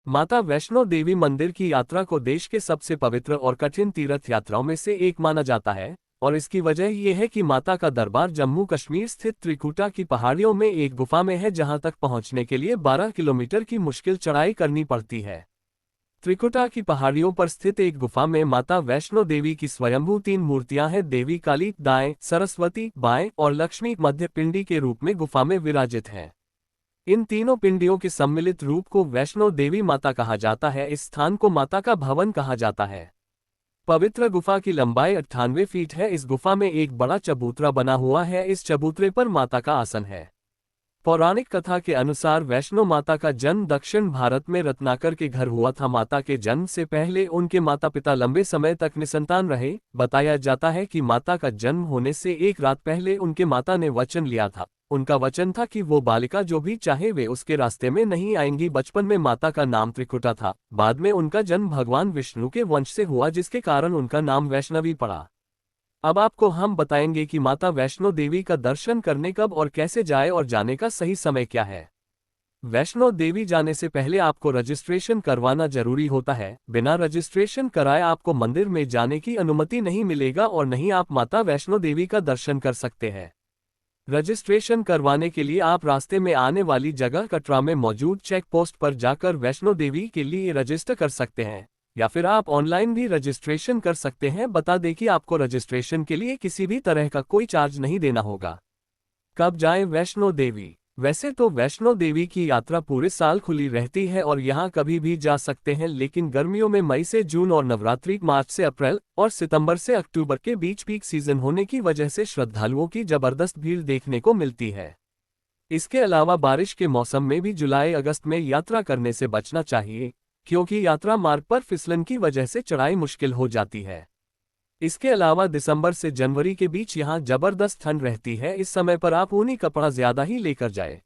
माता वैष्णो देवी मंदिर की यात्रा को देश के सबसे पवित्र और कठिन तीर्थ यात्राओं में से एक माना जाता है, और इसकी वजह यह है कि माता का दरबार जम्मू कश्मीर स्थित त्रिकुटा की पहाड़ियों में एक गुफा में है, जहां तक पहुंचने के लिए 12 किलोमीटर की मुश्किल चढ़ाई करनी पड़ती है। त्रिकुटा की पहाड़ियों पर स्थित एक गुफा में माता वैष्णो देवी की स्वयंभू 3 मूर्तियां हैं। देवी काली दाएं, सरस्वती बाएं और लक्ष्मी मध्य पिंडी के रूप में गुफा में विराजित हैं। इन तीनों पिंडियों के सम्मिलित रूप को वैष्णो देवी माता कहा जाता है। इस स्थान को माता का भवन कहा जाता है। पवित्र गुफा की लंबाई 98 फीट है। इस गुफा में एक बड़ा चबूतरा बना हुआ है। इस चबूतरे पर माता का आसन है। पौराणिक कथा के अनुसार वैष्णो माता का जन्म दक्षिण भारत में रत्नाकर के घर हुआ था। माता के जन्म से पहले उनके माता पिता लंबे समय तक निसंतान रहे। बताया जाता है कि माता का जन्म होने से एक रात पहले उनके माता ने वचन लिया था। उनका वचन था कि वो बालिका जो भी चाहे वे उसके रास्ते में नहीं आएंगी। बचपन में माता का नाम त्रिकुटा था। बाद में उनका जन्म भगवान विष्णु के वंश से हुआ, जिसके कारण उनका नाम वैष्णवी पड़ा। अब आपको हम बताएंगे कि माता वैष्णो देवी का दर्शन करने कब और कैसे जाए और जाने का सही समय क्या है। वैष्णो देवी जाने से पहले आपको रजिस्ट्रेशन करवाना जरूरी होता है। बिना रजिस्ट्रेशन कराए आपको मंदिर में जाने की अनुमति नहीं मिलेगा और नहीं आप माता वैष्णो देवी का दर्शन कर सकते हैं। रजिस्ट्रेशन करवाने के लिए आप रास्ते में आने वाली जगह कटरा में मौजूद चेक पोस्ट पर जाकर वैष्णो देवी के लिए रजिस्टर कर सकते हैं, या फिर आप ऑनलाइन भी रजिस्ट्रेशन कर सकते हैं। बता दें कि आपको रजिस्ट्रेशन के लिए किसी भी तरह का कोई चार्ज नहीं देना होगा। कब जाएं वैष्णो देवी? वैसे तो वैष्णो देवी की यात्रा पूरे साल खुली रहती है और यहां कभी भी जा सकते हैं, लेकिन गर्मियों में मई से जून और नवरात्रि मार्च से अप्रैल और सितंबर से अक्टूबर के बीच पीक सीजन होने की वजह से श्रद्धालुओं की जबरदस्त भीड़ देखने को मिलती है। इसके अलावा बारिश के मौसम में भी जुलाई अगस्त में यात्रा करने से बचना चाहिए, क्योंकि यात्रा मार्ग पर फिसलन की वजह से चढ़ाई मुश्किल हो जाती है। इसके अलावा दिसंबर से जनवरी के बीच यहाँ जबरदस्त ठंड रहती है। इस समय पर आप ऊनी कपड़ा ज्यादा ही लेकर जाए।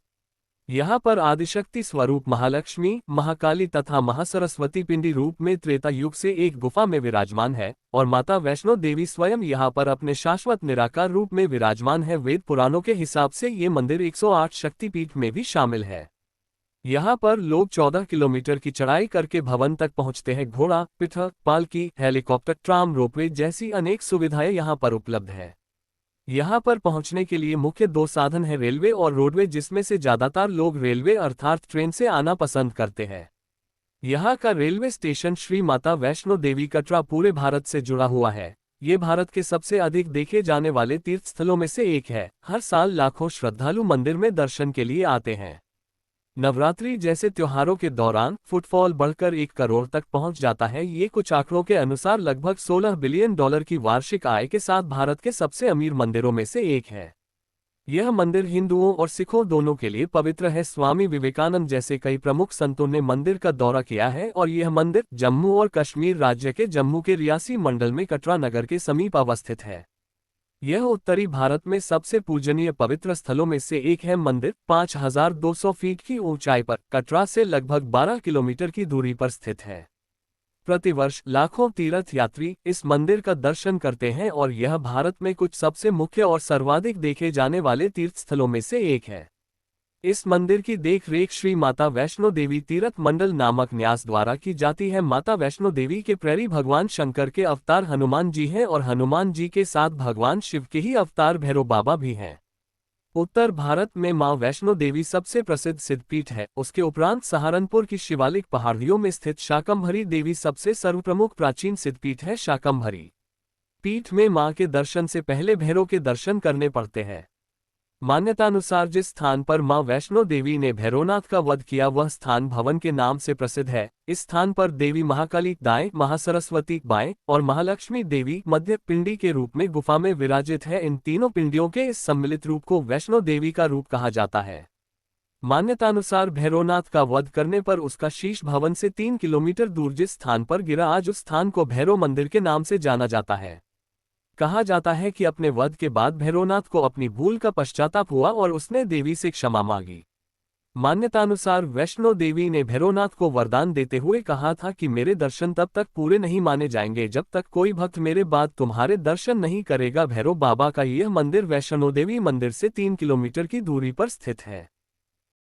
यहाँ पर आदिशक्ति स्वरूप महालक्ष्मी, महाकाली तथा महासरस्वती पिंडी रूप में त्रेता युग से एक गुफा में विराजमान है, और माता वैष्णो देवी स्वयं यहाँ पर अपने शाश्वत निराकार रूप में विराजमान है। वेद पुराणों के हिसाब से ये मंदिर 108 शक्तिपीठ में भी शामिल है। यहाँ पर लोग 14 किलोमीटर की चढ़ाई करके भवन तक पहुँचते हैं। घोड़ा, पिठा, पालकी, हेलीकॉप्टर, ट्राम, रोपवे जैसी अनेक सुविधाएं यहाँ पर उपलब्ध है। यहाँ पर पहुँचने के लिए मुख्य 2 साधन है, रेलवे और रोडवे, जिसमें से ज्यादातर लोग रेलवे अर्थात ट्रेन से आना पसंद करते हैं। यहाँ का रेलवे स्टेशन श्री माता वैष्णो देवी कटरा पूरे भारत से जुड़ा हुआ है। ये भारत के सबसे अधिक देखे जाने वाले तीर्थ स्थलों में से एक है। हर साल लाखों श्रद्धालु मंदिर में दर्शन के लिए आते हैं। नवरात्रि जैसे त्योहारों के दौरान फुटफॉल बढ़कर 1 करोड़ तक पहुंच जाता है। ये कुछ आंकड़ों के अनुसार लगभग $16 बिलियन की वार्षिक आय के साथ भारत के सबसे अमीर मंदिरों में से एक है। यह मंदिर हिंदुओं और सिखों दोनों के लिए पवित्र है। स्वामी विवेकानंद जैसे कई प्रमुख संतों ने मंदिर का दौरा किया है, और यह मंदिर जम्मू और कश्मीर राज्य के जम्मू के रियासी मंडल में कटरा नगर के समीप अवस्थित है। यह उत्तरी भारत में सबसे पूजनीय पवित्र स्थलों में से एक है। मंदिर 5200 फीट की ऊंचाई पर कटरा से लगभग 12 किलोमीटर की दूरी पर स्थित है। प्रतिवर्ष लाखों तीर्थ यात्री इस मंदिर का दर्शन करते हैं, और यह भारत में कुछ सबसे मुख्य और सर्वाधिक देखे जाने वाले तीर्थ स्थलों में से एक है। इस मंदिर की देख रेख श्री माता वैष्णो देवी तीर्थ मंडल नामक न्यास द्वारा की जाती है। माता वैष्णो देवी के प्रेरी भगवान शंकर के अवतार हनुमान जी हैं, और हनुमान जी के साथ भगवान शिव के ही अवतार भैरव बाबा भी हैं। उत्तर भारत में मां वैष्णो देवी सबसे प्रसिद्ध सिद्धपीठ है। उसके उपरांत सहारनपुर की शिवालिक पहाड़ियों में स्थित शाकंभरी देवी सबसे सर्वप्रमुख प्राचीन सिद्धपीठ है। शाकंभरी पीठ में मां के दर्शन से पहले भैरव के दर्शन करने पड़ते हैं। मान्यतानुसार जिस स्थान पर मां वैष्णो देवी ने भैरवनाथ का वध किया वह स्थान भवन के नाम से प्रसिद्ध है। इस स्थान पर देवी महाकाली दाएं, महासरस्वती बाएं और महालक्ष्मी देवी मध्य पिंडी के रूप में गुफा में विराजित है। इन तीनों पिंडियों के इस सम्मिलित रूप को वैष्णो देवी का रूप कहा जाता है। मान्यतानुसार भैरवनाथ का वध करने पर उसका शीश भवन से 3 किलोमीटर दूर जिस स्थान पर गिरा, आज उस स्थान को भैरव मंदिर के नाम से जाना जाता है। कहा जाता है कि अपने वध के बाद भैरवनाथ को अपनी भूल का पश्चाताप हुआ और उसने देवी से क्षमा मांगी। मान्यतानुसार वैष्णो देवी ने भैरवनाथ को वरदान देते हुए कहा था कि मेरे दर्शन तब तक पूरे नहीं माने जाएंगे जब तक कोई भक्त मेरे बाद तुम्हारे दर्शन नहीं करेगा। भैरव बाबा का यह मंदिर वैष्णो देवी मंदिर से 3 किलोमीटर की दूरी पर स्थित है।